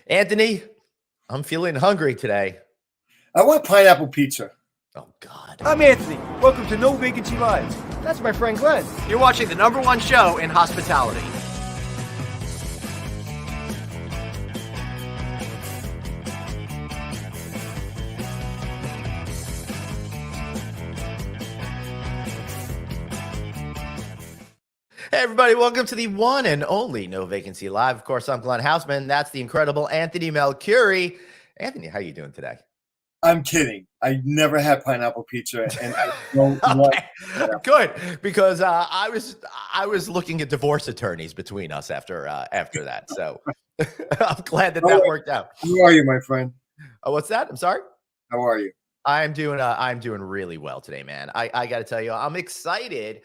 Anthony, I'm feeling hungry today. I want pineapple pizza. Oh, God. I'm Anthony. Welcome to No Vacancy Live. That's my friend Glenn. You're watching the #1 show in hospitality. Hey, everybody, welcome to the one and only No Vacancy Live. Of course, I'm Glenn Houseman. That's the incredible Anthony Melchiori. Anthony, how are you doing today? I'm kidding. I never had pineapple pizza, and I don't Okay. Good, because I was looking at divorce attorneys between us after that. So I'm glad that worked out. How are you, my friend? What's that? I'm sorry. How are you? I'm doing really well today, man. I got to tell you, I'm excited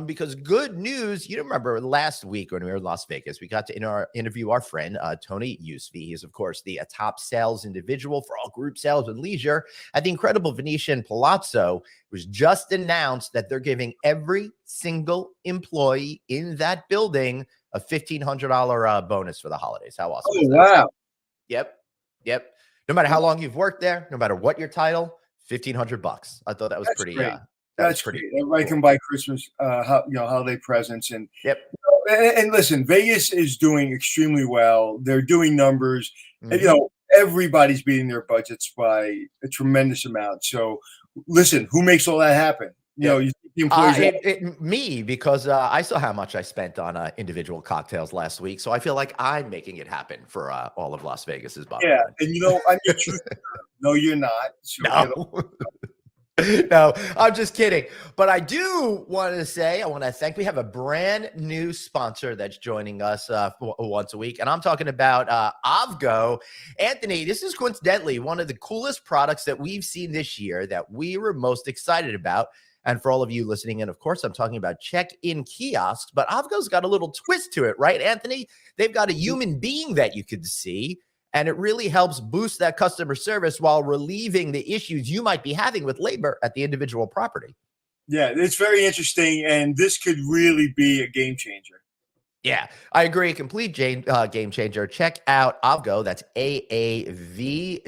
because good news. You remember last week when we were in Las Vegas, we got to interview our friend Tony Yusfi. He's of course the top sales individual for all group sales and leisure at the incredible Venetian Palazzo. It was just announced that they're giving every single employee in that building a $1,500 bonus for the holidays. How awesome! Oh, wow. Yep. No matter how long you've worked there, no matter what your title, $1,500. I thought that was pretty. That's pretty. Everybody can buy Christmas, holiday presents, and yep. And listen, Vegas is doing extremely well. They're doing numbers, and everybody's beating their budgets by a tremendous amount. So, listen, who makes all that happen? You think the employees. Me, because I saw how much I spent on individual cocktails last week, so I feel like I'm making it happen for all of Las Vegas's bottom line. And I'm your truth. No, you're not. So no. No, I'm just kidding. But I do want to say, I want to thank, we have a brand new sponsor that's joining us once a week. And I'm talking about Avgo. Anthony, this is coincidentally one of the coolest products that we've seen this year that we were most excited about. And for all of you listening in, of course, I'm talking about check-in kiosks, but Avgo's got a little twist to it, right, Anthony? They've got a human being that you can see, and it really helps boost that customer service while relieving the issues you might be having with labor at the individual property. Yeah, it's very interesting, and this could really be a game changer. Yeah, I agree. Complete game changer. Check out Avgo. That's AAVGO.com,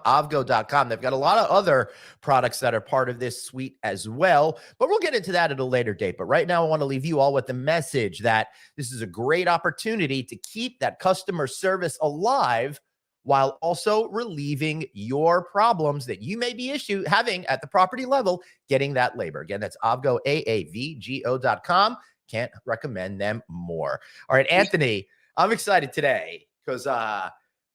Avgo.com. They've got a lot of other products that are part of this suite as well, but we'll get into that at a later date. But right now, I want to leave you all with the message that this is a great opportunity to keep that customer service alive while also relieving your problems that you may be having at the property level, getting that labor. Again, that's Avgo, AAVGO.com. Can't recommend them more. All right, Anthony, I'm excited today because I'm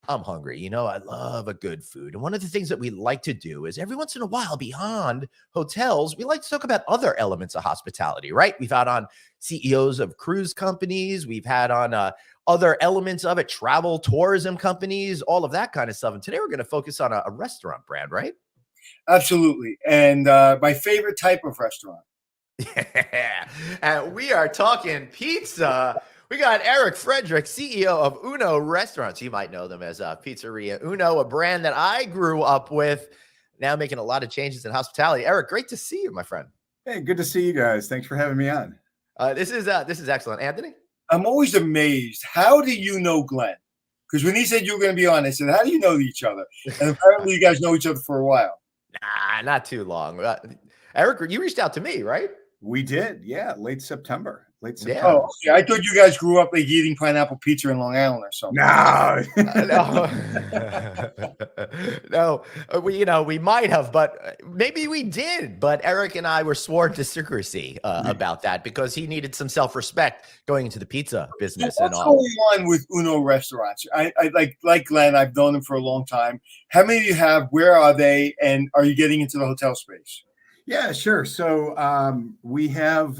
hungry. I love a good food. And one of the things that we like to do is every once in a while, beyond hotels, we like to talk about other elements of hospitality, right? We've had on CEOs of cruise companies. We've had on other elements of it, travel, tourism companies, all of that kind of stuff. And today we're going to focus on a restaurant brand, right? Absolutely. And my favorite type of restaurant. Yeah, and we are talking pizza. We got Erik Frederick, CEO of Uno Restaurants. You might know them as Pizzeria Uno, a brand that I grew up with, now making a lot of changes in hospitality. Erik, great to see you, my friend. Hey, good to see you guys. Thanks for having me on. This is excellent. Anthony? I'm always amazed. How do you know Glenn? Because when he said you were going to be on, I said, how do you know each other? And apparently you guys know each other for a while. Nah, not too long. Erik, you reached out to me, right? We did, yeah, late September. Yeah. Oh, okay. I thought you guys grew up like eating pineapple pizza in Long Island or something. No. We might have, but maybe we did. But Erik and I were sworn to secrecy about that because he needed some self-respect going into the pizza business. So what's going on with Uno Restaurants? I like Glenn. I've known him for a long time. How many do you have? Where are they? And are you getting into the hotel space? Yeah, sure. So we have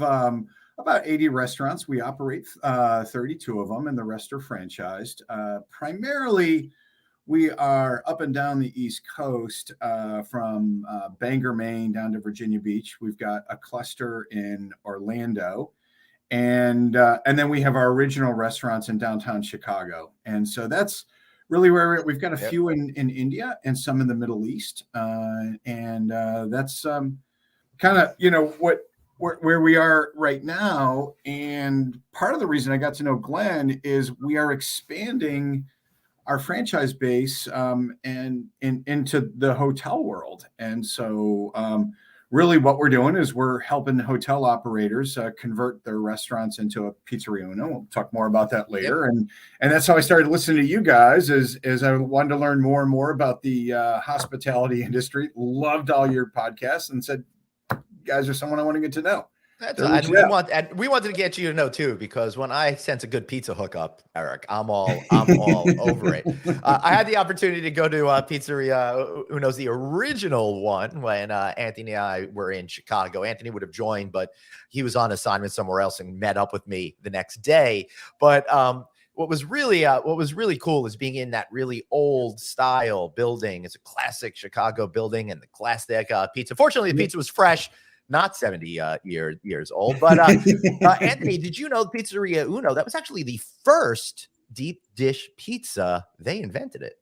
about 80 restaurants. We operate 32 of them, and the rest are franchised. Primarily, we are up and down the East Coast from Bangor, Maine, down to Virginia Beach. We've got a cluster in Orlando, and then we have our original restaurants in downtown Chicago. And so that's really where we've got a few in India and some in the Middle East, and that's kind of where we are right now. And part of the reason I got to know Glenn is we are expanding our franchise base and into the hotel world. And so really what we're doing is we're helping hotel operators convert their restaurants into a Pizzeria Uno. We'll talk more about that later. Yep. And that's how I started listening to you guys as I wanted to learn more and more about the hospitality industry. Loved all your podcasts and said, you guys are someone I want to get to know. And we wanted to get you to know too, because when I sense a good pizza hookup, Erik, I'm all over it. I had the opportunity to go to Pizzeria Uno's, the original one, when Anthony and I were in Chicago. Anthony would have joined, but he was on assignment somewhere else and met up with me the next day. But what was really cool is being in that really old style building. It's a classic Chicago building, and the classic pizza. Fortunately, the pizza was fresh. Not 70 years old, but Anthony, did you know Pizzeria Uno, that was actually the first deep dish pizza? They invented it.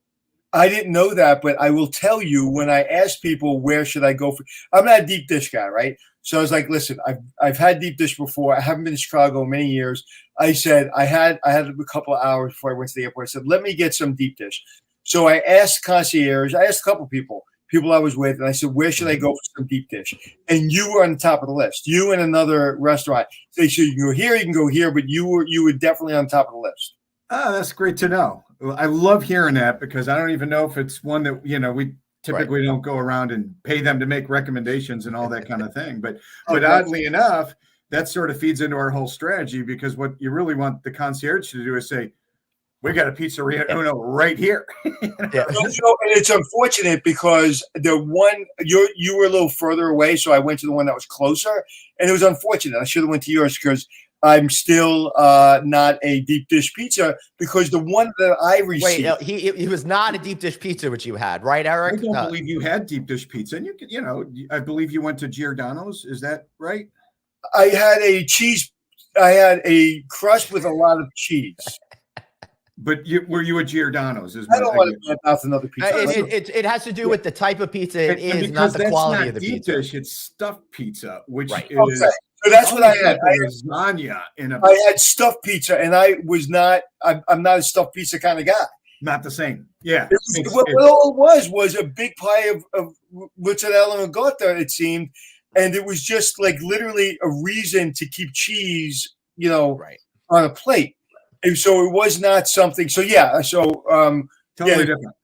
I didn't know that, but I will tell you, when I asked people where should I go for, I'm not a deep dish guy, right? So I was like, listen, I've had deep dish before. I haven't been to Chicago in many years. I said I had a couple of hours before I went to the airport. I said, let me get some deep dish. So I asked concierge. I asked a couple of people I was with, and I said, where should I go for some deep dish? And you were on the top of the list. You and another restaurant. They said, you can go here, you can go here, but you were definitely on top of the list. Oh, that's great to know. I love hearing that, because I don't even know if it's one that, we typically don't go around and pay them to make recommendations and all that kind of thing. But oddly enough, that sort of feeds into our whole strategy, because what you really want the concierge to do is say, we got a Pizzeria Uno right here. Yeah. And it's unfortunate because the one you were a little further away, so I went to the one that was closer, and it was unfortunate. I should have went to yours, because I'm still not a deep dish pizza, because the one that I received. Wait, he was not a deep dish pizza, which you had, right, Erik? I don't believe you had deep dish pizza, and I believe you went to Giordano's. Is that right? I had a crust with a lot of cheese. But were you at Giordano's? I don't want to get out another pizza. It has to do with the type of pizza it is, not the quality of the pizza. Dish, it's stuffed pizza, which is so that's what I had. I had lasagna I had stuffed pizza, and I'm not a stuffed pizza kind of guy. Not the same. Yeah. What all it was a big pie of mozzarella and ricotta, it seemed, and it was just like literally a reason to keep cheese, on a plate. And so it was not something. So totally different.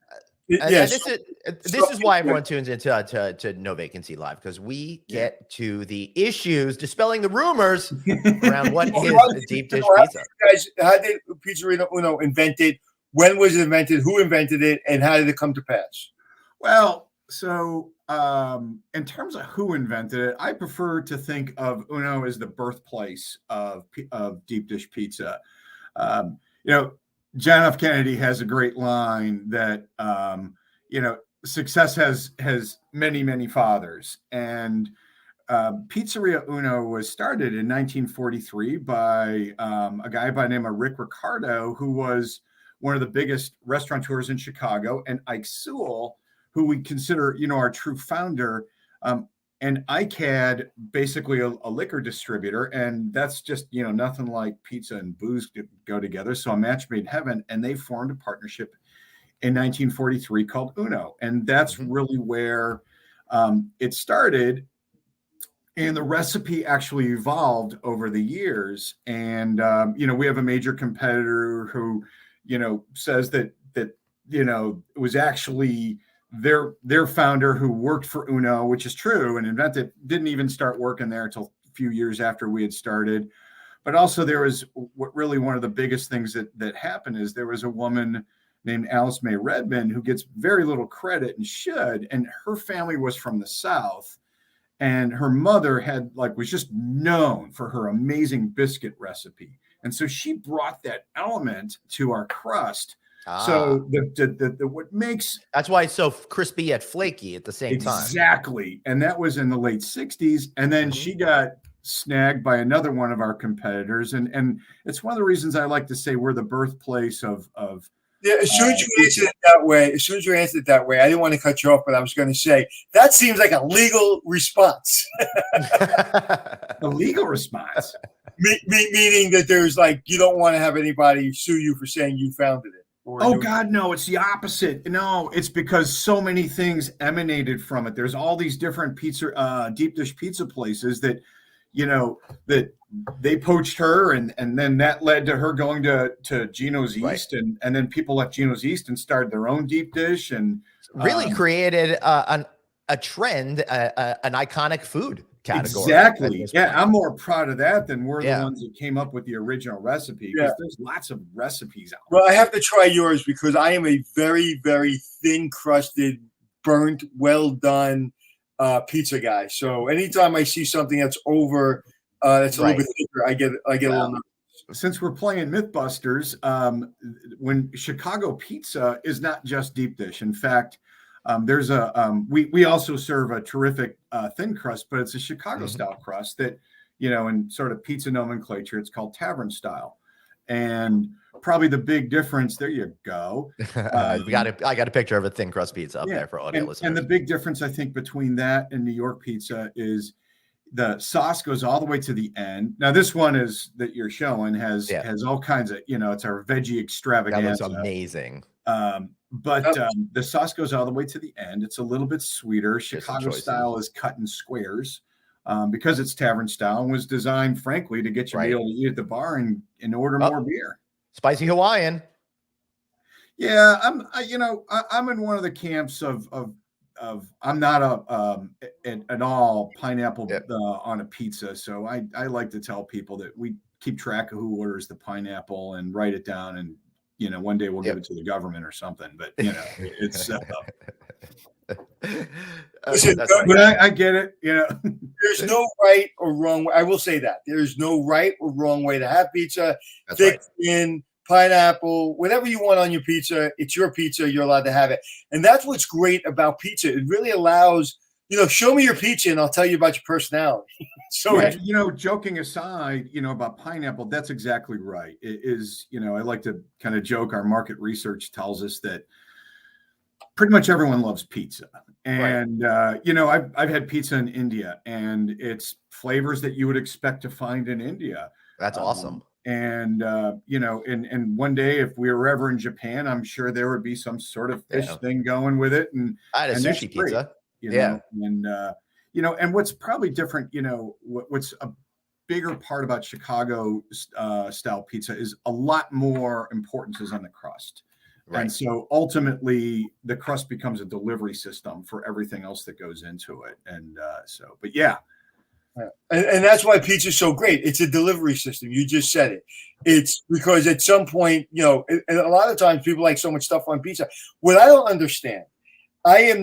This is why everyone tunes into No Vacancy Live, because we get to the issues, dispelling the rumors around what is a deep dish pizza. How did Pizzeria Uno invented? When was it invented? Who invented it? And how did it come to pass? Well, so in terms of who invented it, I prefer to think of Uno as the birthplace of deep dish pizza. John F. Kennedy has a great line that, success has many, many fathers. And Pizzeria Uno was started in 1943 by a guy by the name of Rick Ricardo, who was one of the biggest restaurateurs in Chicago, and Ike Sewell, who we consider, our true founder. And Ike had basically a liquor distributor, and that's just, nothing like pizza and booze go together. So a match made in heaven, and they formed a partnership in 1943 called Uno. And that's really where it started. And the recipe actually evolved over the years. And, we have a major competitor who, says that it was actually their founder who worked for Uno, which is true, and invented, didn't even start working there until a few years after we had started. But also there was one of the biggest things that happened is there was a woman named Alice May Redmond who gets very little credit and should, and her family was from the South, and her mother was just known for her amazing biscuit recipe. And so she brought that element to our crust. So what makes that's why it's so crispy yet flaky at the same time. Exactly. And that was in the late 60s. And then she got snagged by another one of our competitors. And it's one of the reasons I like to say we're the birthplace of Yeah, as soon as you answered it that way, I didn't want to cut you off, but I was going to say that seems like a legal response. A legal response. Meaning that there's like you don't want to have anybody sue you for saying you founded it. Oh God, no! It's the opposite. No, it's because so many things emanated from it. There's all these different pizza, deep dish pizza places that, that they poached her, and then that led to her going to Gino's East, and then people left Gino's East and started their own deep dish, and really created a trend, an iconic food category. Exactly. Yeah, I'm more proud of that than we're the ones that came up with the original recipe, because there's lots of recipes out there. Well, I have to try yours because I am a very, very thin crusted, burnt, well done pizza guy. So anytime I see something that's over, that's a little bit thicker, I get a little nervous. Since we're playing Mythbusters, when Chicago pizza is not just deep dish. In fact, there's we also serve a terrific thin crust, but it's a Chicago style crust that, in sort of pizza nomenclature, it's called tavern style. And probably the big difference, there you go. I got a picture of a thin crust pizza up there for audio listeners. And the big difference, I think, between that and New York pizza is the sauce goes all the way to the end. Now, this one that you're showing has all kinds of, it's our veggie extravaganza. That looks amazing. But the sauce goes all the way to the end. It's a little bit sweeter. Chicago style is cut in squares because it's tavern style and was designed, frankly, to get you to be able to eat at the bar and order more beer. Spicy Hawaiian. Yeah, I'm in one of the camps of I'm not at all pineapple on a pizza. So I like to tell people that we keep track of who orders the pineapple and write it down, and one day we'll give it to the government or something, but it's but I get it. There's no right or wrong way. I will say that there's no right or wrong way to have pizza. That's thick, thin, pineapple, whatever you want on your pizza. It's your pizza. You're allowed to have it. And that's what's great about pizza. It really allows, show me your pizza and I'll tell you about your personality. So, joking aside, about pineapple, that's exactly right. It is, I like to kind of joke. Our market research tells us that pretty much everyone loves pizza. And, I've had pizza in India, and it's flavors that you would expect to find in India. That's awesome. And, and one day, if we were ever in Japan, I'm sure there would be some sort of fish thing going with it. And I had a sushi pizza. And what's probably different, what's a bigger part about Chicago style pizza is a lot more importance is on the crust. Right. And so ultimately the crust becomes a delivery system for everything else that goes into it. And but yeah. And that's why pizza is so great. It's a delivery system. You just said it. It's because at some point, and a lot of times people like so much stuff on pizza. What I don't understand, I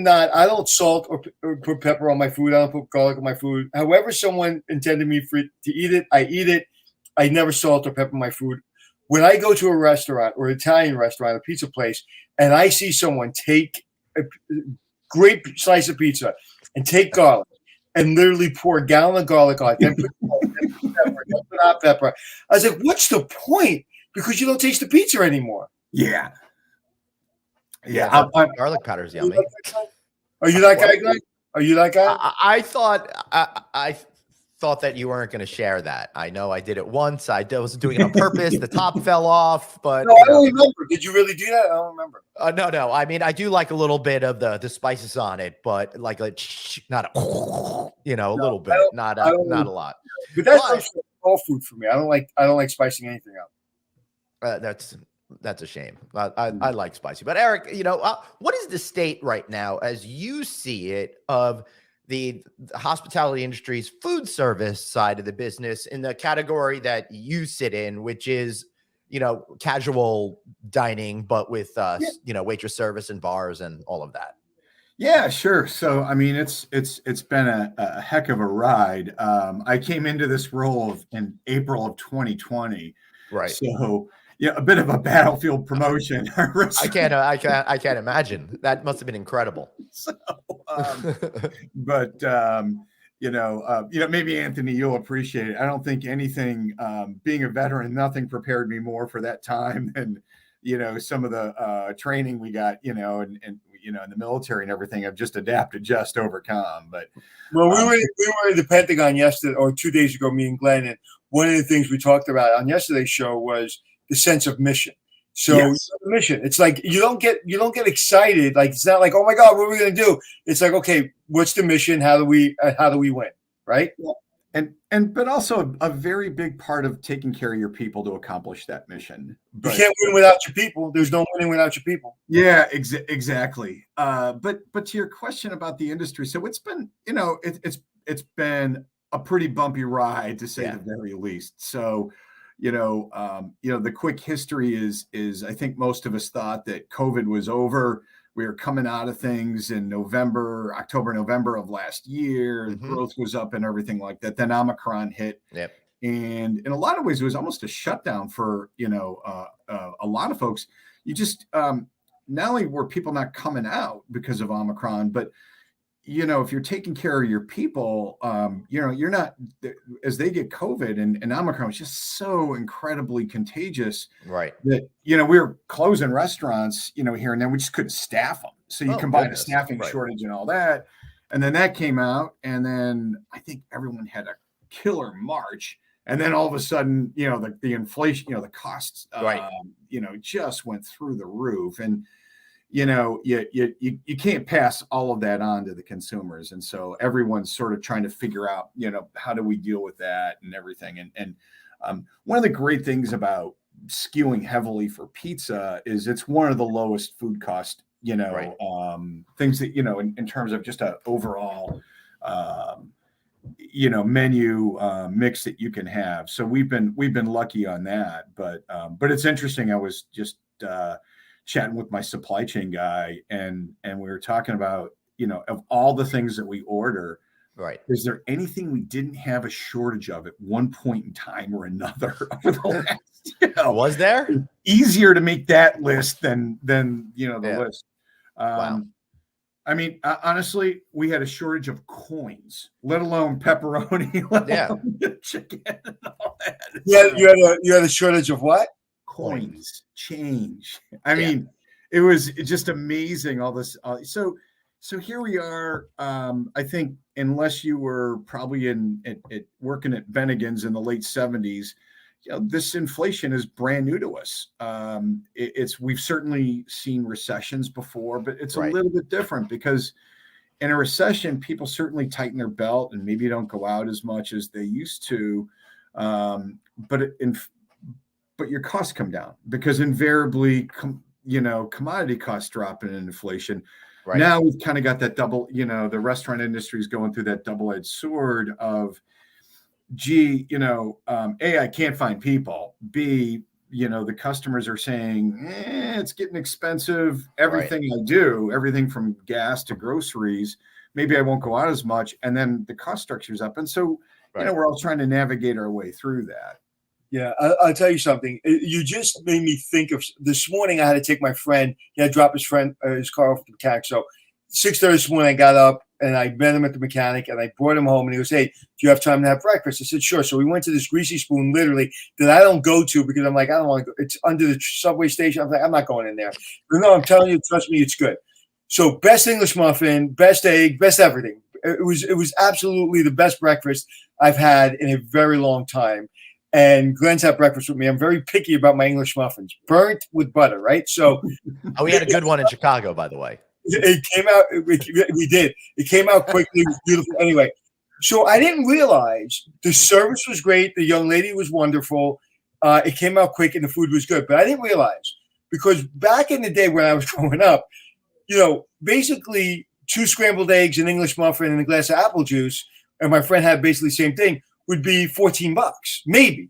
don't salt or put pepper on my food. I don't put garlic on my food. However someone intended me to eat it, I eat it. I never salt or pepper my food. When I go to a restaurant or Italian restaurant, a pizza place, and I see someone take a great slice of pizza and take garlic and literally pour a gallon of garlic on it, then put pepper, then put hot pepper. I was like, what's the point? Because you don't taste the pizza anymore. Yeah. Yeah, garlic powder is yummy. Are you that guy, Glenn? Are you that guy? I thought that you weren't going to share that. I know I did it once. I was doing it on purpose. The top fell off, but no, I don't remember. Did you really do that? I don't remember. No. I mean, I do like a little bit of the spices on it, but not a little bit, not a lot. But that's all food for me. I don't like spicing anything up. That's a shame. I like spicy, but Eric, what is the state right now, as you see it, of the hospitality industry's food service side of the business in the category that you sit in, which is, casual dining, but with, waitress service and bars and all of that? Yeah, sure. So, I mean, it's been a heck of a ride. I came into this role in April of 2020. Right. So, a bit of a battlefield promotion. I can't imagine. That must have been incredible. So, but maybe Anthony, you'll appreciate it. I don't think anything, being a veteran, nothing prepared me more for that time some of the training we got, and in the military and everything, I've just adapted, just overcome. But well, we were at the Pentagon yesterday or 2 days ago, me and Glenn, and one of the things we talked about on yesterday's show was the sense of mission. So yes. mission, it's like you don't get excited. Like it's not like, oh my God, what are we going to do? It's like, okay, what's the mission? How do we win? Right. But also a very big part of taking care of your people to accomplish that mission. You can't win without your people. There's no winning without your people. Yeah, exactly. But to your question about the industry, so it's been, it's been a pretty bumpy ride, to say the very least. So, the quick history is I think most of us thought that COVID was over. We were coming out of things in October, November of last year. Mm-hmm. Growth was up and everything like that. Then Omicron hit. Yep. And in a lot of ways, it was almost a shutdown for, a lot of folks. You just, not only were people not coming out because of Omicron, but, if you're taking care of your people, you're not, as they get COVID and Omicron was just so incredibly contagious, right? That, we were closing restaurants, here and then we just couldn't staff them. So you combine a staffing shortage and all that. And then that came out. And then I think everyone had a killer March. And then all of a sudden, the inflation, the costs, just went through the roof. And, you can't pass all of that on to the consumers. And so everyone's sort of trying to figure out, how do we deal with that and everything. And one of the great things about skewing heavily for pizza is it's one of the lowest food cost, things that, in terms of just a overall, menu mix that you can have. So we've been lucky on that, but it's interesting. I was just chatting with my supply chain guy and we were talking about, of all the things that we order, right, is there anything we didn't have a shortage of at one point in time or another over the last, was there easier to make that list than the list. Wow. I mean, honestly, we had a shortage of coins, let alone pepperoni, let alone chicken and all that. You had a shortage of what? Coins, change. I mean, it was just amazing. All this. So here we are. I think unless you were probably working at Bennigan's in the late 70s, this inflation is brand new to us. We've certainly seen recessions before, but it's a little bit different because in a recession, people certainly tighten their belt and maybe don't go out as much as they used to. But your costs come down because invariably, commodity costs drop in inflation. Right. Now we've kind of got that double, the restaurant industry is going through that double-edged sword of, A, I can't find people. B, the customers are saying, it's getting expensive. Everything I do, everything from gas to groceries, maybe I won't go out as much. And then the cost structure is up. And so, we're all trying to navigate our way through that. Yeah, I'll tell you something. You just made me think of this morning. I had to take my friend. He had to drop his car off at the mechanic. So 6:30 this morning, I got up and I met him at the mechanic and I brought him home. And he goes, "Hey, do you have time to have breakfast?" I said, "Sure." So we went to this Greasy Spoon, literally, that I don't go to because I'm like, I don't want to go. It's under the subway station. I'm like, I'm not going in there. But no, I'm telling you, trust me, it's good. So best English muffin, best egg, best everything. It was absolutely the best breakfast I've had in a very long time. And Glenn's had breakfast with me. I'm very picky about my English muffins, burnt with butter, right? So, we had a good one in Chicago, by the way. It came out. We did. It came out quickly. It was beautiful. Anyway, so I didn't realize the service was great. The young lady was wonderful. It came out quick and the food was good. But I didn't realize because back in the day when I was growing up, basically 2 scrambled eggs, an English muffin, and a glass of apple juice, and my friend had basically the same thing, would be $14, maybe.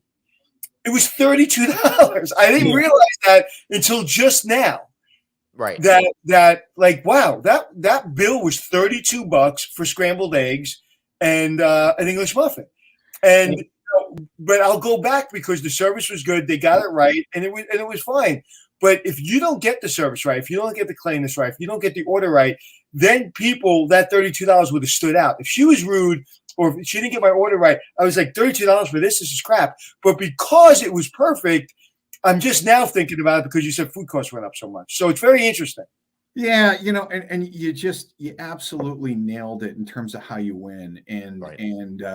It was $32. I didn't realize that until just now. Right. Wow, that bill was $32 for scrambled eggs and an English muffin. And but I'll go back because the service was good. They got it right, and it was fine. But if you don't get the service right, if you don't get the cleanliness right, if you don't get the order right, then that $32 would have stood out. If she was rude or if she didn't get my order right, I was like, $32 for this? This is crap. But because it was perfect, I'm just now thinking about it because you said food costs went up so much. So it's very interesting. Yeah, and you absolutely nailed it in terms of how you win, and Right. it's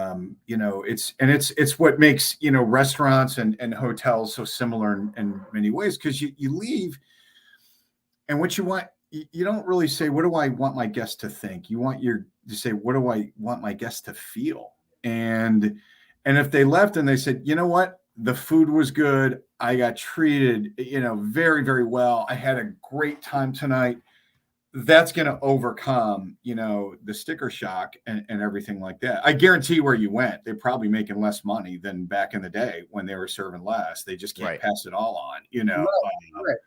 what makes restaurants and hotels so similar in many ways, because you leave, and what you want, you don't really say, what do I want my guests to think? You want to say, what do I want my guests to feel? And if they left and they said, you know what, the food was good, I got treated very, very well, I had a great time tonight, that's going to overcome, the sticker shock and everything like that. I guarantee where you went, they're probably making less money than back in the day when they were serving less. They just can't pass it all on, Right.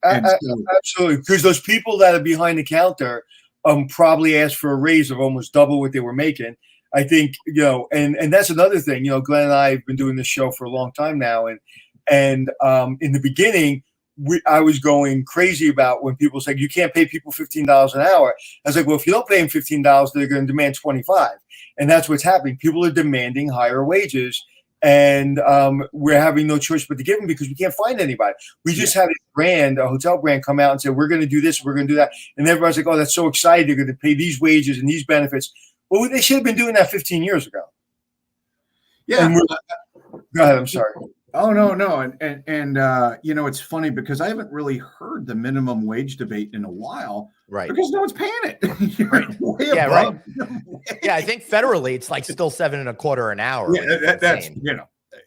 And so, Absolutely, because those people that are behind the counter probably asked for a raise of almost double what they were making. I think, and that's another thing. Glenn and I have been doing this show for a long time now, and in the beginning, I was going crazy about when people said you can't pay people $15 an hour. I was like, well, if you don't pay them $15, they're going to demand 25, and that's what's happening. People are demanding higher wages, and we're having no choice but to give them because we can't find anybody. We just had a hotel brand, come out and say, we're going to do this, we're going to do that, and everybody's like, oh, that's so exciting. They're going to pay these wages and these benefits. Well, they should have been doing that 15 years ago. Yeah. Go ahead. I'm sorry. Oh, no. And it's funny because I haven't really heard the minimum wage debate in a while. Right. Because no one's paying it. Right. Yeah, right. Yeah, I think federally it's like still $7.25 an hour. Yeah, that's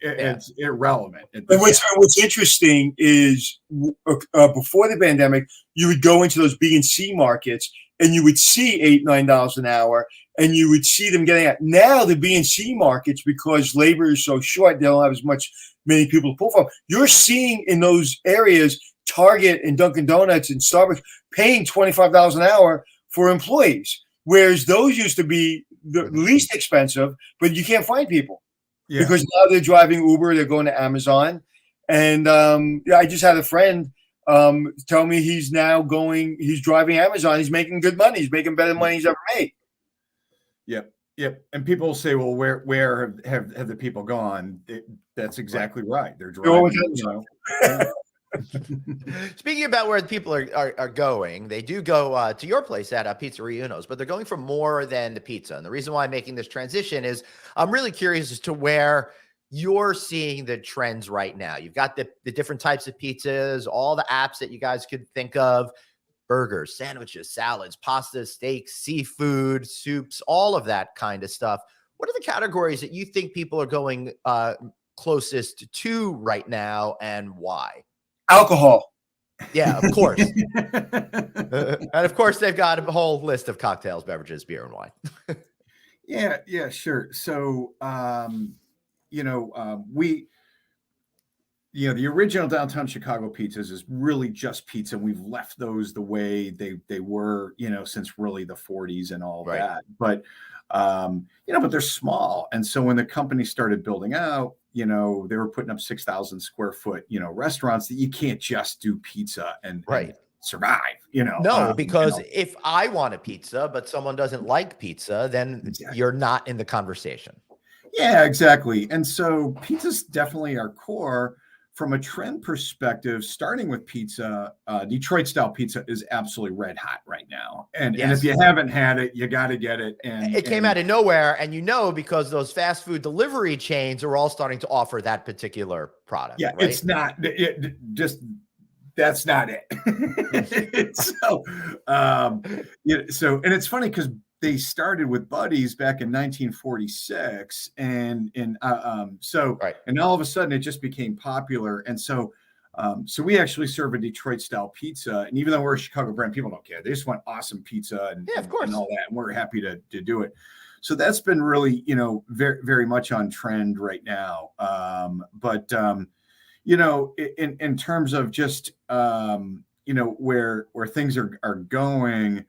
it's irrelevant. And what's interesting is before the pandemic, you would go into those B and C markets and you would see $8-9 an hour, and you would see them getting out. Now the B and C markets, because labor is so short, they don't have as many people to pull from. You're seeing in those areas Target and Dunkin' Donuts and Starbucks paying $25 an hour for employees, whereas those used to be the least expensive, but you can't find people because now they're driving Uber, they're going to Amazon. And I just had a friend tell me he's driving Amazon. He's making good money. He's making better money he's ever made. Yep. And people will say, well, where have the people gone? That's exactly right. They're driving. Speaking about where the people are going, they do go to your place at Pizzeria Uno's, but they're going for more than the pizza. And the reason why I'm making this transition is I'm really curious as to where you're seeing the trends right now. You've got the different types of pizzas, all the apps that you guys could think of, burgers, sandwiches, salads, pastas, steaks, seafood, soups, all of that kind of stuff. What are the categories that you think people are going closest to right now, and why? Alcohol. Yeah, of course. And of course, they've got a whole list of cocktails, beverages, beer, and wine. Yeah, sure. So, the original downtown Chicago pizzas is really just pizza. And we've left those the way they were, since really the 40s and all that. But, but they're small. And so when the company started building out, they were putting up 6,000 square foot, restaurants that you can't just do pizza and survive, No, because if I want a pizza, but someone doesn't like pizza, then you're not in the conversation. Yeah, exactly. And so pizza's definitely our core. From a trend perspective, starting with pizza, Detroit style pizza is absolutely red hot right now. And if you haven't had it, you got to get it. And it came out of nowhere. And because those fast food delivery chains are all starting to offer that particular product. Yeah, right? It's not that's not it. So, and it's funny because they started with Buddies back in 1946, and all of a sudden it just became popular, and so we actually serve a Detroit style pizza, and even though we're a Chicago brand, people don't care. They just want awesome pizza and of course, and all that, and we're happy to do it. So that's been really very, very much on trend right now. In terms of just where things are going.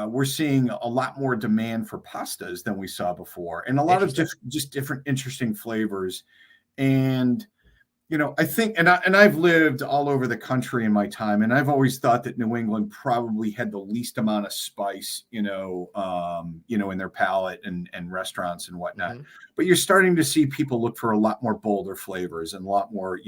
We're seeing a lot more demand for pastas than we saw before, and a lot of just different interesting flavors. And I think, and I've lived all over the country in my time, and I've always thought that New England probably had the least amount of spice, in their palate and restaurants and whatnot. Mhm. But you're starting to see people look for a lot more bolder flavors and a lot more,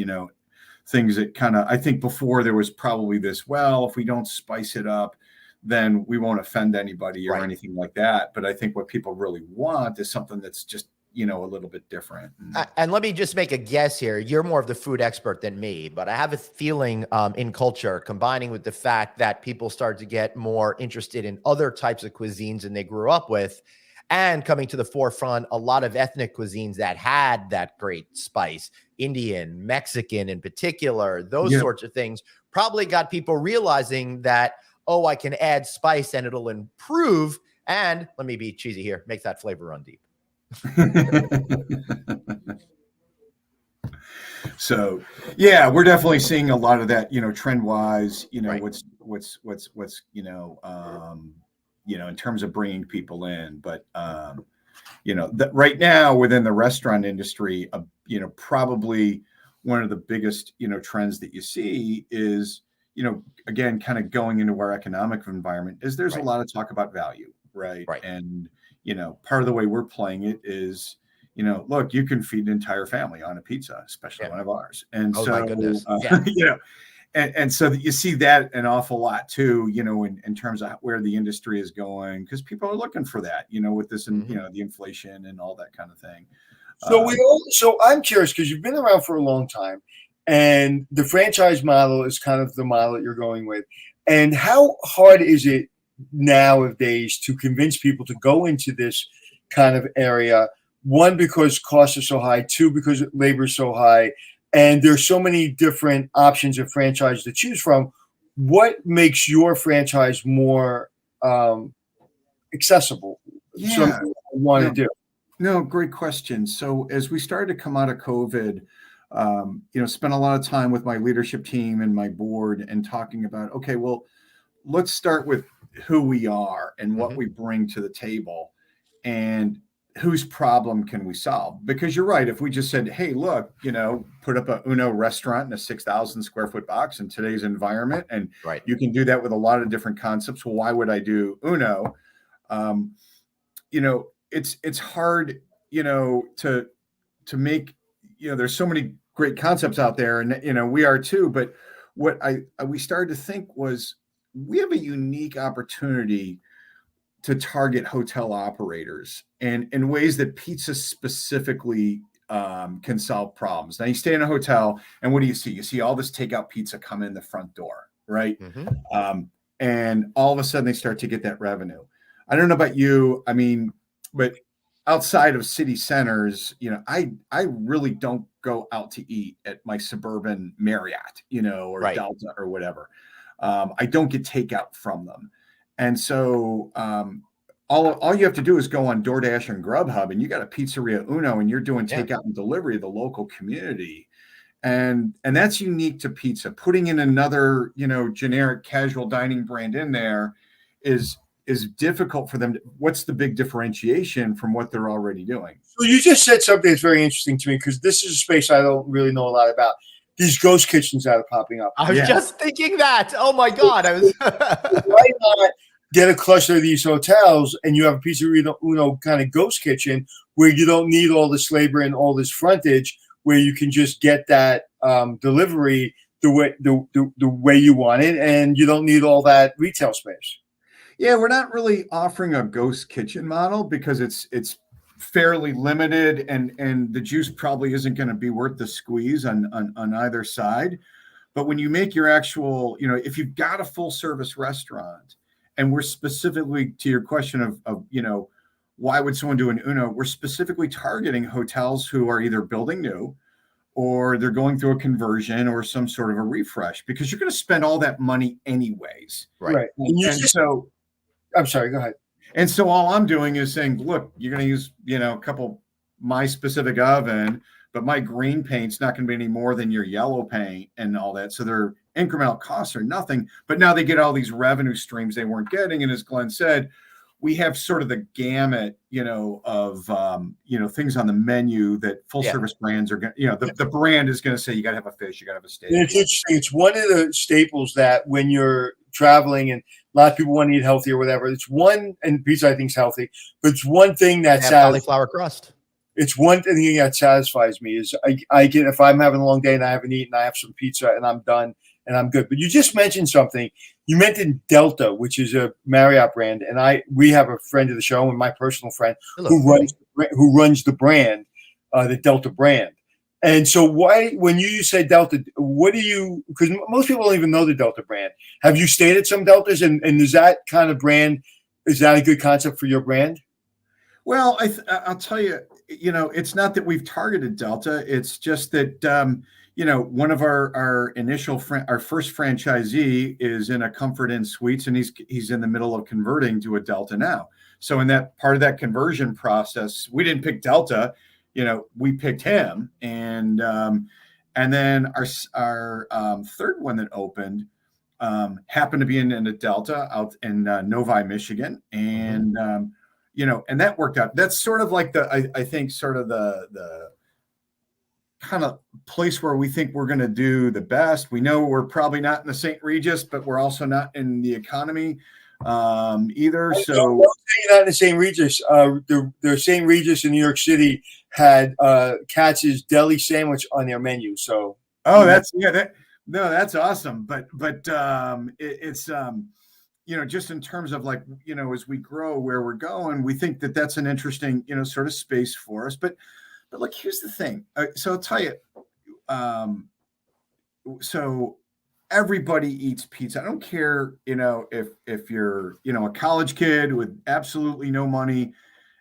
things that I think before there was probably this, well, if we don't spice it up, then we won't offend anybody or Right. anything like that. But I think what people really want is something that's just, a little bit different. And let me just make a guess here. You're more of the food expert than me, but I have a feeling in culture, combining with the fact that people start to get more interested in other types of cuisines than they grew up with, and coming to the forefront, a lot of ethnic cuisines that had that great spice, Indian, Mexican in particular, those Yeah. sorts of things probably got people realizing that, oh, I can add spice and it'll improve. And let me be cheesy here, make that flavor run deep. So yeah, we're definitely seeing a lot of that, trend wise, Right. what's, in terms of bringing people in. But, that right now within the restaurant industry, probably one of the biggest, trends that you see is, again, kind of going into our economic environment is there's Right. a lot of talk about value. Right. Right. And, part of the way we're playing it is, look, you can feed an entire family on a pizza, especially Yeah. one of ours. And Oh so, my goodness. Yeah. and so that you see that an awful lot too, in terms of where the industry is going, because people are looking for that, with this, and Mhm. the inflation and all that kind of thing. So I'm curious because you've been around for a long time, and the franchise model is kind of the model that you're going with. And how hard is it nowadays to convince people to go into this kind of area? One, because costs are so high. Two, because labor is so high, and there's so many different options of franchise to choose from. What makes your franchise more accessible? Yeah. Something I want to do. No, great question. So as we started to come out of COVID, spent a lot of time with my leadership team and my board and talking about, okay, well, let's start with who we are and what Mhm. we bring to the table and whose problem can we solve? Because you're right. If we just said, hey, look, put up a Uno restaurant in a 6,000 square foot box in today's environment, and Right. you can do that with a lot of different concepts. Well, why would I do Uno? It's hard, to make, there's so many great concepts out there, and we are too. But what we started to think was we have a unique opportunity to target hotel operators and in ways that pizza specifically can solve problems. Now you stay in a hotel, and what do you see? You see all this takeout pizza come in the front door, right? Mhm. And all of a sudden they start to get that revenue. I don't know about you. I mean, but outside of city centers, I really don't go out to eat at my suburban Marriott, or Right. Delta or whatever. I don't get takeout from them. And so all you have to do is go on DoorDash and Grubhub, and you got a Pizzeria Uno, and you're doing Yeah. takeout and delivery of the local community. And that's unique to pizza. Putting in another, generic casual dining brand in there is difficult for them. What's the big differentiation from what they're already doing? So you just said something that's very interesting to me because this is a space I don't really know a lot about. These ghost kitchens that are popping up. I was Yeah. just thinking that. Oh my God. I was Why not get a cluster of these hotels and you have a Pizzeria Uno kind of ghost kitchen where you don't need all this labor and all this frontage, where you can just get that delivery the way you want it, and you don't need all that retail space. Yeah, we're not really offering a ghost kitchen model because it's fairly limited, and the juice probably isn't going to be worth the squeeze on either side. But when you make your actual, if you've got a full service restaurant, and we're specifically to your question of why would someone do an Uno? We're specifically targeting hotels who are either building new, or they're going through a conversion or some sort of a refresh, because you're going to spend all that money anyways. right. So I'm sorry, go ahead. And so all I'm doing is saying, look, you're going to use, a couple my specific oven, but my green paint's not going to be any more than your yellow paint and all that. So their incremental costs are nothing, but now they get all these revenue streams they weren't getting. And as Glenn said, we have sort of the gamut, of things on the menu that full service brands are going to, the brand is going to say you got to have a fish, you got to have a steak. And it's interesting. It's one of the staples that when you're traveling and a lot of people want to eat healthy or whatever, it's one, and pizza I think is healthy, but it's one thing that cauliflower crust. It's one thing that satisfies me is I get, if I'm having a long day and I haven't eaten, I have some pizza and I'm done and I'm good. But you just mentioned something. You mentioned Delta, which is a Marriott brand, and we have a friend of the show and my personal friend who runs the brand, the Delta brand. And so when you say Delta, because most people don't even know the Delta brand. Have you stayed at some Deltas, and is that kind of brand, is that a good concept for your brand? Well, I'll tell you, it's not that we've targeted Delta. It's just that, one of our initial our first franchisee is in a Comfort Inn Suites, and he's in the middle of converting to a Delta now. So in that part of that conversion process, we didn't pick Delta, we picked him, and then our third one that opened happened to be in a Delta out in Novi, Michigan, and and that worked out. That's sort of like I think sort of the kind of place where we think we're going to do the best. We know we're probably not in the St. Regis, but we're also not in the economy either. So don't say not in the St. Regis. The St. Regis in New York City had Katz's deli sandwich on their menu. So that's awesome. But it's just in terms of like, as we grow where we're going, we think that that's an interesting, sort of space for us. But look, here's the thing. So I'll tell you, so everybody eats pizza. I don't care, if you're, a college kid with absolutely no money.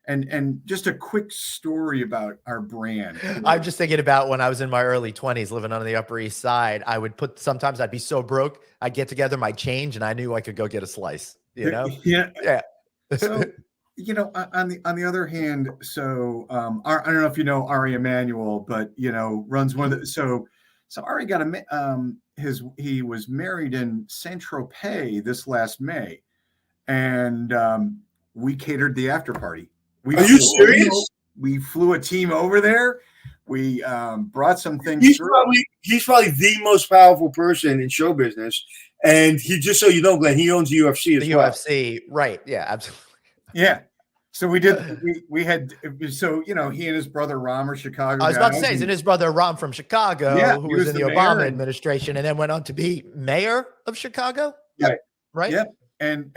And just a quick story about our brand. I'm just thinking about when I was in my early 20s living on the Upper East Side. Sometimes I'd be so broke, I'd get together my change and I knew I could go get a slice, Yeah. So, on the other hand, so I don't know if you know Ari Emanuel, but runs one of the so Ari got he was married in Saint-Tropez this last May, and we catered the after party. Are you serious? We flew a team over there. We brought some things. He's probably the most powerful person in show business, and he, just so you know, Glenn, he owns the UFC as well. UFC, right? Yeah, absolutely. Yeah. So we did. We had. So he and his brother Ram are Chicago. I was about to say, isn't his brother Ram from Chicago, who was in the Obama administration, and then went on to be mayor of Chicago? Yeah. Right. Yeah. And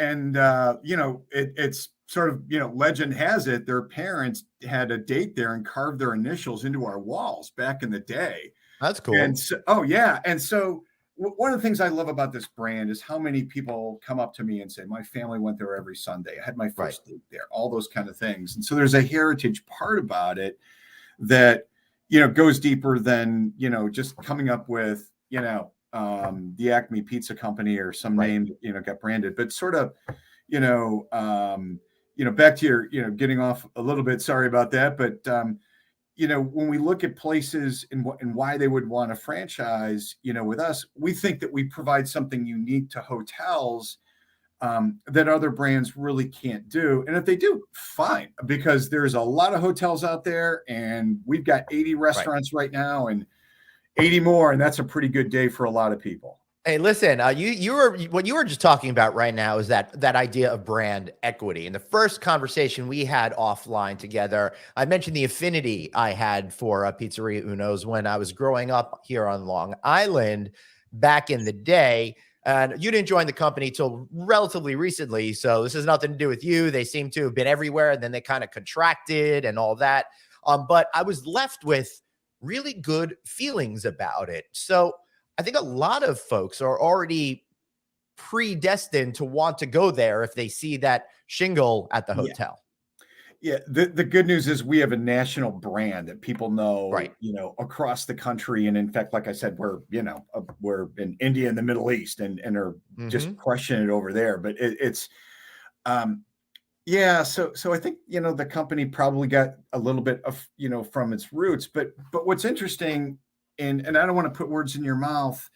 it's sort of, legend has it their parents had a date there and carved their initials into our walls back in the day. That's cool. And so, and so one of the things I love about this brand is how many people come up to me and say, my family went there every Sunday. I had my first date there, all those kind of things. And so there's a heritage part about it that, goes deeper than, just coming up with, the Acme Pizza Company or some name that, got branded, but sort of, back to your, getting off a little bit, sorry about that. But, when we look at places and why they would want to franchise, with us, we think that we provide something unique to hotels that other brands really can't do. And if they do, fine, because there's a lot of hotels out there and we've got 80 restaurants right now and 80 more. And that's a pretty good day for a lot of people. Hey, listen, what you were just talking about right now is that idea of brand equity. In the first conversation we had offline together, I mentioned the affinity I had for Pizzeria Uno's when I was growing up here on Long Island back in the day. And you didn't join the company till relatively recently, so this has nothing to do with you. They seem to have been everywhere, and then they kind of contracted and all that. But I was left with really good feelings about it. So I think a lot of folks are already predestined to want to go there if they see that shingle at the hotel. Yeah. The good news is we have a national brand that people know, across the country. And in fact, like I said, we're in India and the Middle East and are just crushing it over there. But So I think, the company probably got a little bit of, from its roots, but what's interesting, and I don't want to put words in your mouth,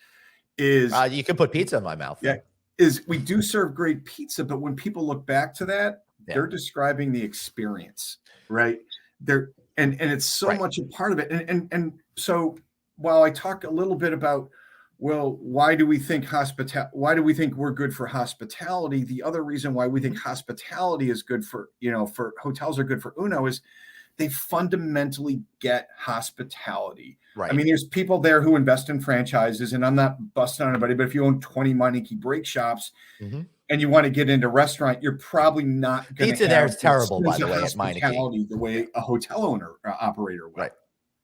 is you can put pizza in my mouth. Yeah, is we do serve great pizza, but when people look back to that, Yeah. they're describing the experience, right? They're and it's so Right. much a part of it. And so while I talk a little bit about, well, why do we think we're good for hospitality? The other reason why we think hospitality is good for, for hotels are good for Uno is they fundamentally get hospitality. Right. I mean, there's people there who invest in franchises, and I'm not busting on anybody, but if you own 20 Meineke brake shops and you want to get into restaurant, you're probably not going to Pizza have there is the terrible, by sense the of way, at Meineke. hospitality the way a hotel owner operator will. Right.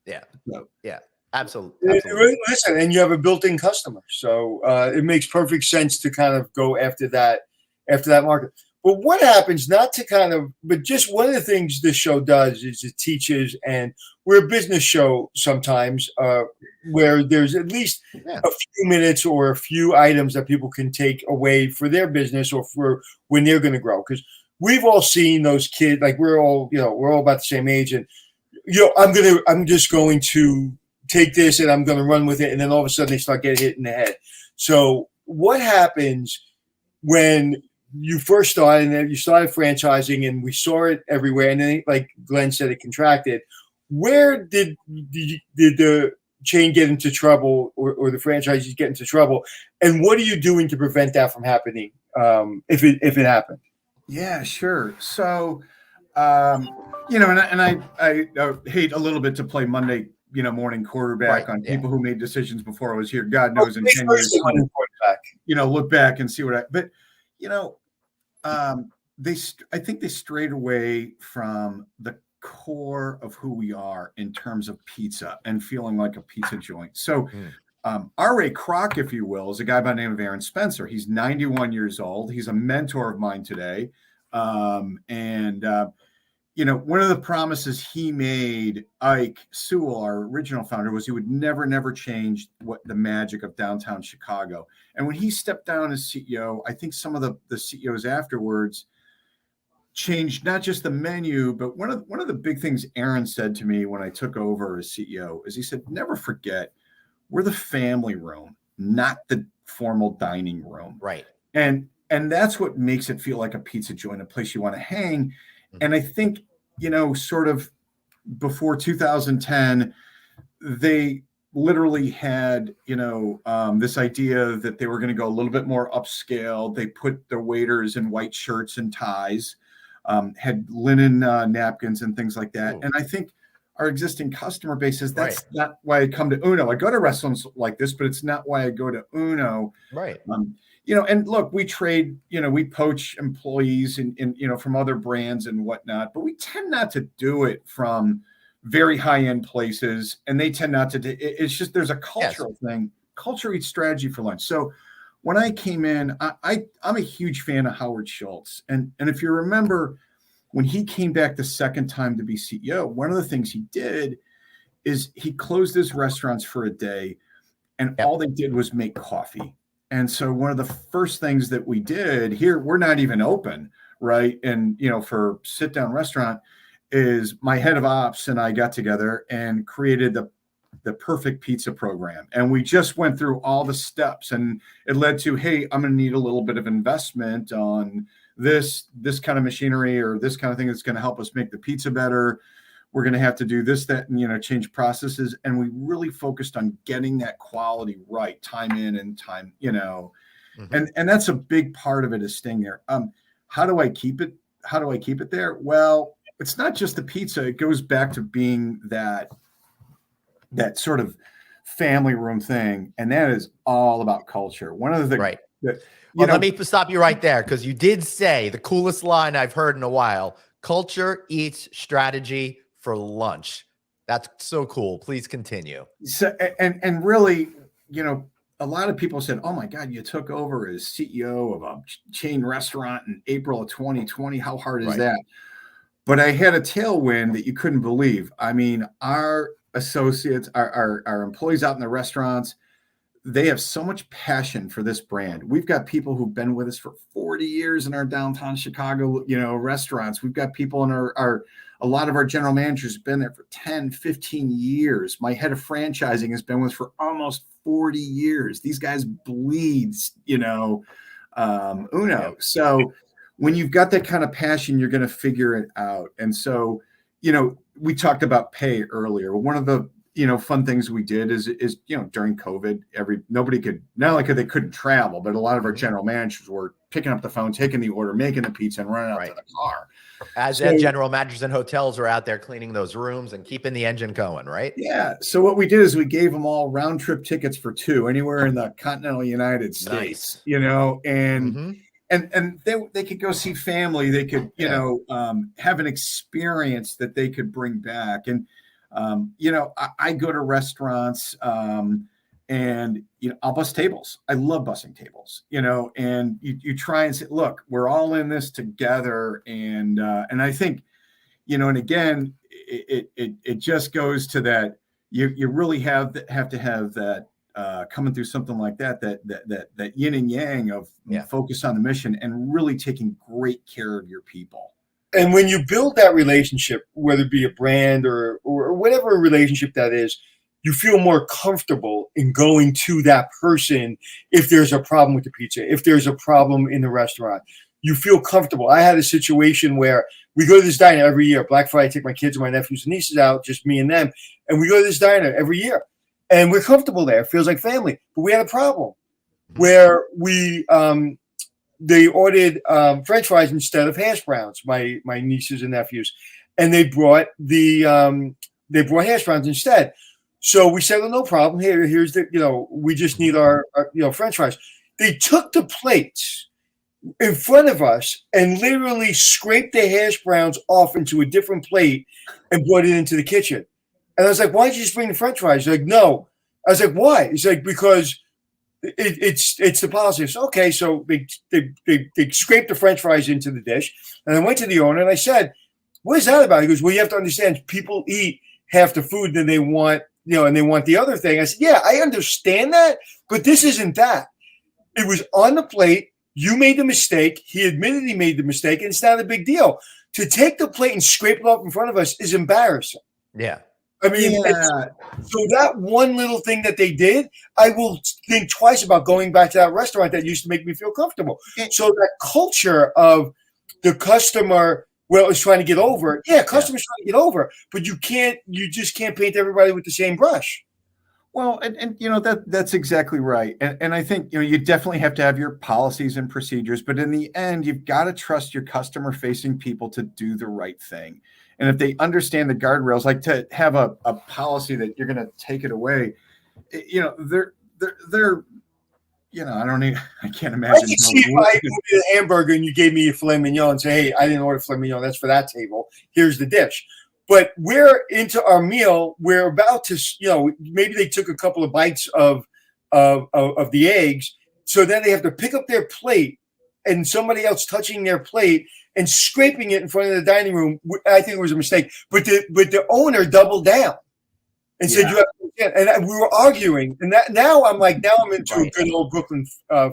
Yeah. So, Yeah. Absolutely. Listen, and you have a built-in customer, so it makes perfect sense to kind of go after that market. But what happens, but just one of the things this show does is it teaches, and we're a business show sometimes where there's at least a few minutes or a few items that people can take away for their business or for when they're going to grow. Because we've all seen those kids, like we're all about the same age, and I'm just going to take this and I'm going to run with it, and then all of a sudden they start getting hit in the head. So what happens when you first started and then you started franchising and we saw it everywhere, and then like Glenn said, it contracted? Where did the chain get into trouble or the franchisees get into trouble, and what are you doing to prevent that from happening if it happened? Yeah, sure. So and I hate a little bit to play Monday morning quarterback on people who made decisions before I was here. God knows in 10 years, look back and see but I think they strayed away from the core of who we are in terms of pizza and feeling like a pizza joint. So R.A. Kroc, if you will, is a guy by the name of Aaron Spencer. He's 91 years old. He's a mentor of mine today. One of the promises he made, Ike Sewell, our original founder, was he would never change what the magic of downtown Chicago. And when he stepped down as CEO, I think some of the CEOs afterwards changed not just the menu, but one of the big things Aaron said to me when I took over as CEO is he said, never forget, we're the family room, not the formal dining room. Right. And that's what makes it feel like a pizza joint, a place you want to hang. And I think, sort of before 2010, they literally had, this idea that they were going to go a little bit more upscale. They put their waiters in white shirts and ties, had linen napkins and things like that. And I think our existing customer base is that's not why I come to Uno. I go to restaurants like this, but it's not why I go to Uno. Right. And look, we trade, we poach employees in from other brands and whatnot, but we tend not to do it from very high-end places, and they tend not to. It's just there's a cultural thing. Culture eats strategy for lunch. So when I came in, I'm a huge fan of Howard Schultz, and if you remember, when he came back the second time to be CEO, one of the things he did is he closed his restaurants for a day, and all they did was make coffee. And so one of the first things that we did here, we're not even open, right? And, for sit-down restaurant, is my head of ops and I got together and created the perfect pizza program. And we just went through all the steps, and it led to, hey, I'm going to need a little bit of investment on this kind of machinery or this kind of thing that's going to help us make the pizza better. We're going to have to do this, that, and, change processes. And we really focused on getting that quality right, time in and time, and that's a big part of it is staying there. How do I keep it? How do I keep it there? Well, it's not just the pizza. It goes back to being that sort of family room thing. And that is all about culture. One of the let me stop you right there, because you did say the coolest line I've heard in a while: culture eats strategy for lunch. That's so cool. Please continue. So, and really, a lot of people said, oh my God, you took over as CEO of a chain restaurant in April of 2020. How hard is that? But I had a tailwind that you couldn't believe. I mean, our associates, our employees out in the restaurants, they have so much passion for this brand. We've got people who've been with us for 40 years in our downtown Chicago, restaurants. We've got people in a lot of our general managers have been there for 10, 15 years. My head of franchising has been with us for almost 40 years. These guys bleed, Uno. So when you've got that kind of passion, you're going to figure it out. And so, we talked about pay earlier. One of the fun things we did is during COVID, nobody could, not like they couldn't travel, but a lot of our general managers were picking up the phone, taking the order, making the pizza, and running out to the car. As general managers in hotels are out there cleaning those rooms and keeping the engine going, right? Yeah. So what we did is we gave them all round trip tickets for 2 anywhere in the continental United States. Nice. And they could go see family. They could have an experience that they could bring back. And I go to restaurants and I'll bus tables. I love bussing tables. And you try and say, look, we're all in this together. And I think, and again, it just goes to that you really have to have that coming through something like that yin and yang of focus on the mission and really taking great care of your people. And when you build that relationship, whether it be a brand or whatever relationship that is, you feel more comfortable in going to that person if there's a problem with the pizza, if there's a problem in the restaurant. You feel comfortable. I had a situation where we go to this diner every year. Black Friday, I take my kids and my nephews and nieces out, just me and them, and we go to this diner every year. And we're comfortable there. It feels like family. But we had a problem where they ordered French fries instead of hash browns, my nieces and nephews, and they brought hash browns instead. So we said, well, no problem. Here's the we just need our French fries. They took the plates in front of us and literally scraped the hash browns off into a different plate and brought it into the kitchen. And I was like, why did you just bring the French fries? He's like, no. I was like, why? He's like, because it's the policy. So, okay, so they scraped the French fries into the dish. And I went to the owner and I said, what is that about? He goes, well, you have to understand, people eat half the food than they want, and they want the other thing. I said, yeah, I understand that, but this isn't that. It was on the plate. You made the mistake. He admitted he made the mistake, and it's not a big deal. To take the plate and scrape it off in front of us is embarrassing. Yeah. I mean, so that one little thing that they did, I will think twice about going back to that restaurant that used to make me feel comfortable. So that culture of the customer, is trying to get over. Yeah, customers trying to get over, but you just can't paint everybody with the same brush. Well, and that's exactly right. And I think, you definitely have to have your policies and procedures, but in the end, you've got to trust your customer facing people to do the right thing. And if they understand the guardrails, like to have a policy that you're going to take it away, they're I can't imagine. I can see if I ordered a hamburger and you gave me a filet mignon and say, hey, I didn't order filet mignon. That's for that table. Here's the dish. But we're into our meal. We're about to, maybe they took a couple of bites of the eggs. So then they have to pick up their plate and somebody else touching their plate and scraping it in front of the dining room. I think it was a mistake. But the owner doubled down and said, you have to understand. And we were arguing. And now I'm into a good old Brooklyn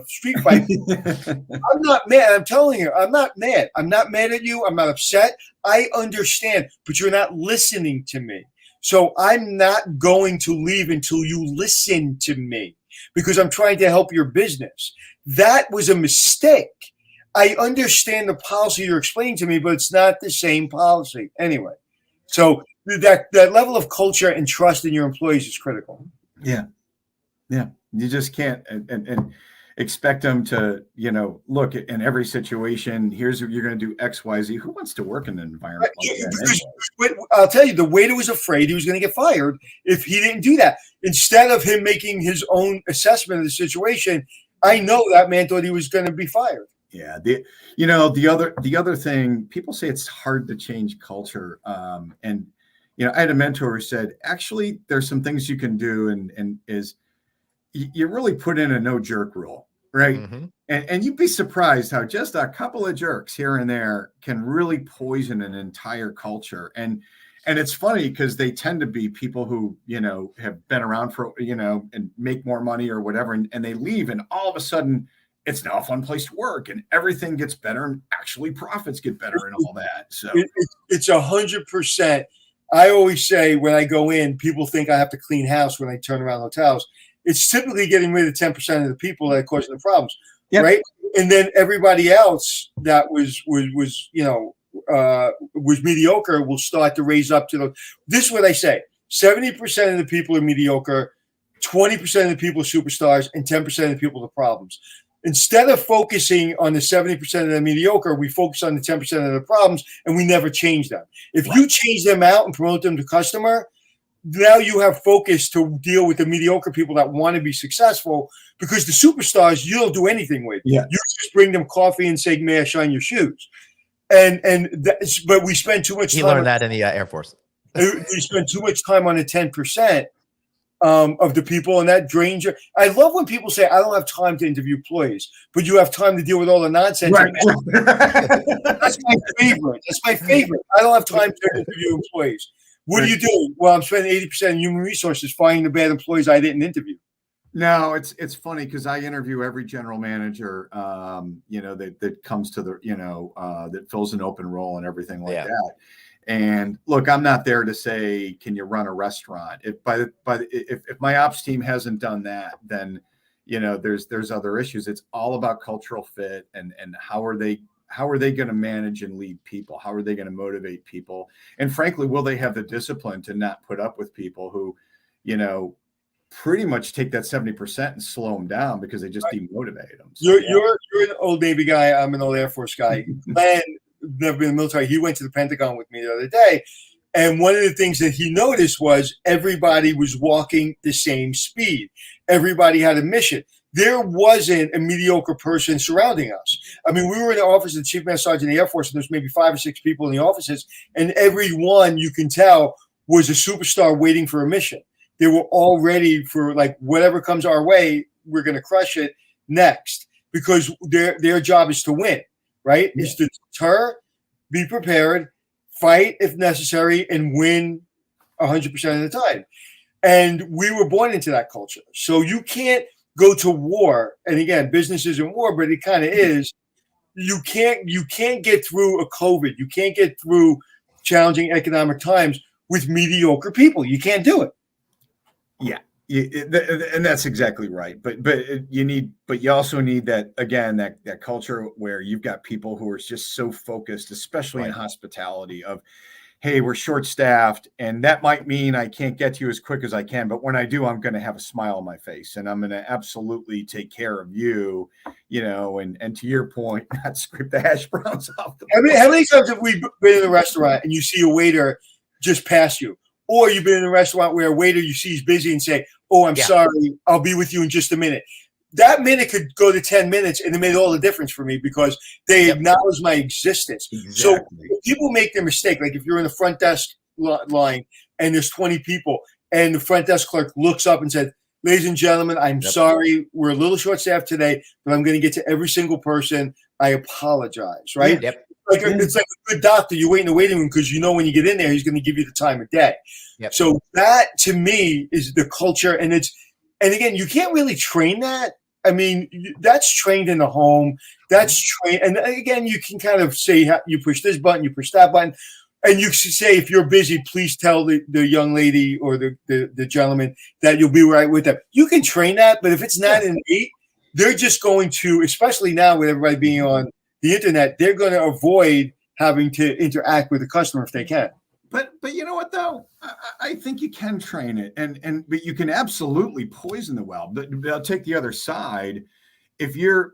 street fight. I'm not mad. I'm telling you, I'm not mad. I'm not mad at you. I'm not upset. I understand, but you're not listening to me. So I'm not going to leave until you listen to me because I'm trying to help your business. That was a mistake. I understand the policy you're explaining to me, but it's not the same policy. Anyway, so that level of culture and trust in your employees is critical. Yeah. Yeah. You just can't and expect them to, look in every situation. Here's what you're going to do X, Y, Z. Who wants to work in an environment like that? Anyway? I'll tell you, the waiter was afraid he was going to get fired if he didn't do that. Instead of him making his own assessment of the situation, I know that man thought he was going to be fired. Yeah. The other thing, people say it's hard to change culture. And I had a mentor who said, actually, there's some things you can do and is you really put in a no jerk rule, right? Mm-hmm. And you'd be surprised how just a couple of jerks here and there can really poison an entire culture. And it's funny because they tend to be people who, have been around for, and make more money or whatever. And they leave and all of a sudden it's now a fun place to work and everything gets better and actually profits get better and all that. So it's 100%. I always say when I go in, people think I have to clean house when I turn around hotels. It's typically getting rid of 10% of the people that are causing the problems, right? and then everybody else that was mediocre will start to raise up to the. This is what I say: 70% of the people are mediocre, 20% of the people are superstars, and 10% of the people are problems. Instead of focusing on the 70% of the mediocre, we focus on the 10% of the problems, and we never change them. If you change them out and promote them to customer, now you have focus to deal with the mediocre people that want to be successful, because the superstars you don't do anything with. Yeah. You just bring them coffee and say, "May I shine your shoes?" But we spend too much time. He learned that in the Air Force. We spend too much time on the 10% of the people, and that drains you. I love when people say, "I don't have time to interview employees," but you have time to deal with all the nonsense. Right. That's my favorite. That's my favorite. I don't have time to interview employees. What do you do? Well, I'm spending 80% of human resources finding the bad employees I didn't interview. No, it's funny because I interview every general manager, that comes to the, that fills an open role and everything like that. And look, I'm not there to say, can you run a restaurant? If my ops team hasn't done that, then there's other issues. It's all about cultural fit and how are they going to manage and lead people? How are they going to motivate people? And frankly, will they have the discipline to not put up with people who, pretty much take that 70% and slow them down because they just demotivate them? So, you're an old Navy guy. I'm an old Air Force guy. Glenn, never been in the military. He went to the Pentagon with me the other day. And one of the things that he noticed was everybody was walking the same speed. Everybody had a mission. There wasn't a mediocre person surrounding us. I mean, we were in the office of the Chief Master Sergeant of the Air Force, and there's maybe 5 or 6 people in the offices, and every one, you can tell, was a superstar waiting for a mission. They were all ready for, like, whatever comes our way, we're going to crush it next, because their job is to win, right? Yeah. Is to deter, be prepared, fight if necessary, and win 100% of the time. And we were born into that culture. So you can't go to war. And again, business isn't war, but it kind of is. You can't get through a COVID. You can't get through challenging economic times with mediocre people. You can't do it. Yeah. And that's exactly right. But you also need that, again, that culture where you've got people who are just so focused, especially in hospitality, of, hey, we're short-staffed, and that might mean I can't get to you as quick as I can, but when I do, I'm going to have a smile on my face, and I'm going to absolutely take care of you, and to your point, not scrape the hash browns off the plate. How many times have we been in a restaurant and you see a waiter just pass you? Or you've been in a restaurant where a waiter you see is busy and say, "Oh, I'm sorry, I'll be with you in just a minute." That minute could go to 10 minutes, and it made all the difference for me because they acknowledge my existence. Exactly. So people make their mistake. Like if you're in the front desk line and there's 20 people, and the front desk clerk looks up and said, "Ladies and gentlemen, I'm sorry. We're a little short-staffed today, but I'm going to get to every single person. I apologize," right? Yep. It's like a good doctor. You wait in the waiting room because when you get in there, he's going to give you the time of day. Yep. So that, to me, is the culture. And again, you can't really train that. I mean, that's trained in the home. That's trained. And again, you can kind of say, you push this button, you push that button. And you can say, if you're busy, please tell the young lady or the gentleman that you'll be right with them. You can train that. But if it's not innate, they're just going to, especially now with everybody being on the internet, they're going to avoid having to interact with the customer if they can. But you know what though? I think you can train it, but you can absolutely poison the well. But I'll take the other side. If you're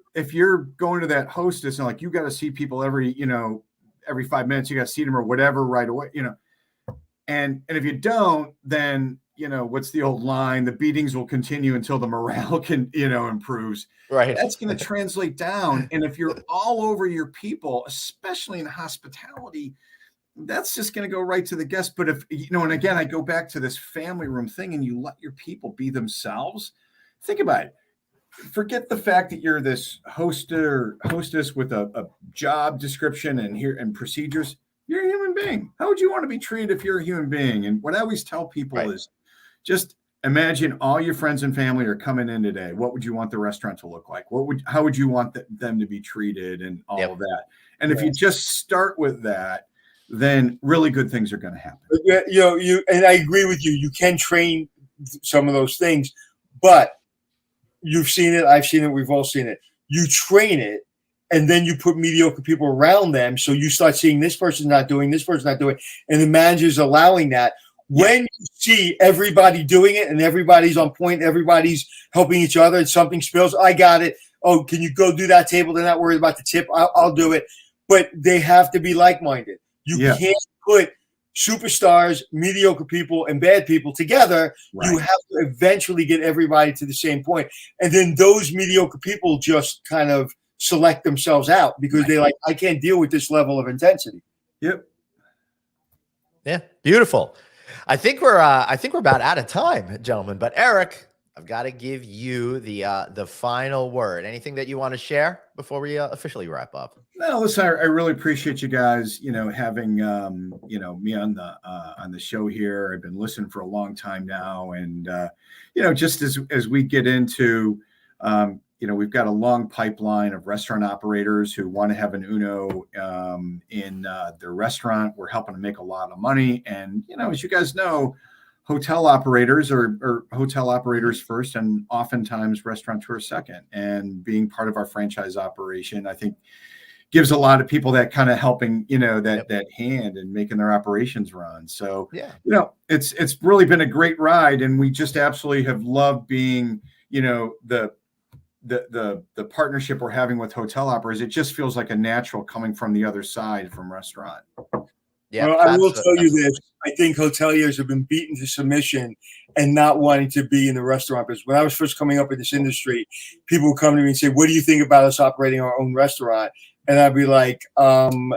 going to that hostess and like you got to see people every 5 minutes, you got to see them or whatever right away, and if you don't, then what's the old line? The beatings will continue until the morale can improves. Right. That's going to translate down. And if you're all over your people, especially in hospitality, that's just going to go right to the guest. But if, and again, I go back to this family room thing and you let your people be themselves. Think about it. Forget the fact that you're this hostess with a job description and procedures. You're a human being. How would you want to be treated if you're a human being? And what I always tell people is just imagine all your friends and family are coming in today. What would you want the restaurant to look like? How would you want them to be treated and all of that? And if you just start with that, then really good things are going to happen. And I agree with you. You can train some of those things, but you've seen it. I've seen it. We've all seen it. you train it, and then you put mediocre people around them. So you start seeing this person's not doing, this person's not doing, and the manager's allowing that. When you see everybody doing it and everybody's on point, everybody's helping each other, and something spills, I got it. Oh, can you go do that table? They're not worried about the tip. I'll do it. But they have to be like-minded. You can't put superstars, mediocre people, and bad people together. Right. You have to eventually get everybody to the same point. And then those mediocre people just kind of select themselves out because they're like, I can't deal with this level of intensity. Yep. Yeah. Beautiful. I think we're about out of time, gentlemen. But Erik, I've got to give you the final word. Anything that you want to share before we officially wrap up? No, listen, I really appreciate you guys, having me on the show here. I've been listening for a long time now, and just as we get into, we've got a long pipeline of restaurant operators who want to have an Uno in their restaurant. We're helping to make a lot of money, and as you guys know, hotel operators are hotel operators first, and oftentimes restaurateurs second. And being part of our franchise operation, I think, gives a lot of people that kind of helping, that hand and making their operations run. So, it's really been a great ride, and we just absolutely have loved being, the partnership we're having with hotel operators. It just feels like a natural coming from the other side from restaurant. Yeah, well, I will tell you this. I think hoteliers have been beaten to submission and not wanting to be in the restaurant business. When I was first coming up in this industry, people would come to me and say, what do you think about us operating our own restaurant? And I'd be like,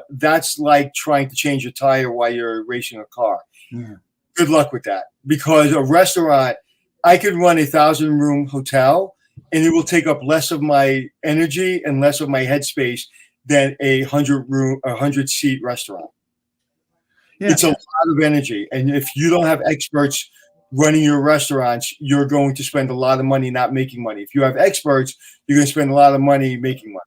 that's like trying to change a tire while you're racing a car. Yeah. Good luck with that. Because a restaurant, I could run 1,000-room hotel, and it will take up less of my energy and less of my headspace than a 100-seat restaurant. Yeah. It's a lot of energy. And if you don't have experts running your restaurants, you're going to spend a lot of money not making money. If you have experts, you're going to spend a lot of money making money.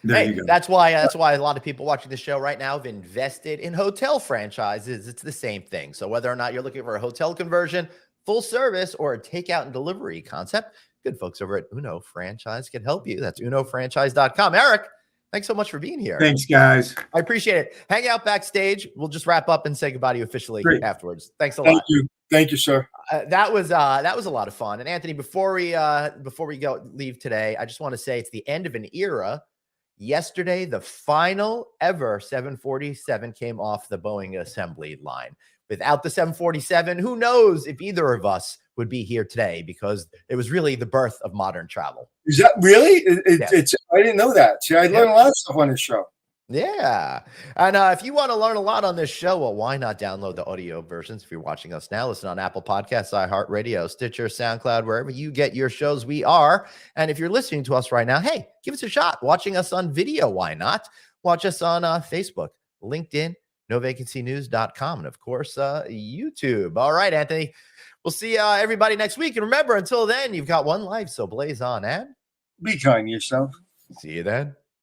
There you go. That's why a lot of people watching the show right now have invested in hotel franchises. It's the same thing. So whether or not you're looking for a hotel conversion, full service, or a takeout and delivery concept, good folks over at Uno Franchise can help you. That's unofranchise.com. Erik, thanks so much for being here. Thanks, guys. I appreciate it. Hang out backstage. We'll just wrap up and say goodbye to you officially afterwards. Thanks a lot. Thank you, sir. That was a lot of fun. And Anthony, before we leave today, I just want to say it's the end of an era. Yesterday, the final ever 747 came off the Boeing assembly line. Without the 747, who knows if either of us would be here today, because it was really the birth of modern travel. Is that really? It's I didn't know that. See, I learned a lot of stuff on this show. Yeah. And if you want to learn a lot on this show, well, why not download the audio versions? If you're watching us now, listen on Apple Podcasts, iHeartRadio, Stitcher, SoundCloud, wherever you get your shows, we are. And if you're listening to us right now, hey, give us a shot. Watching us on video, why not? Watch us on Facebook, LinkedIn, NoVacancyNews.com, and of course, YouTube. All right, Anthony. We'll see everybody next week. And remember, until then, you've got one life, so blaze on and be kind to yourself. See you then.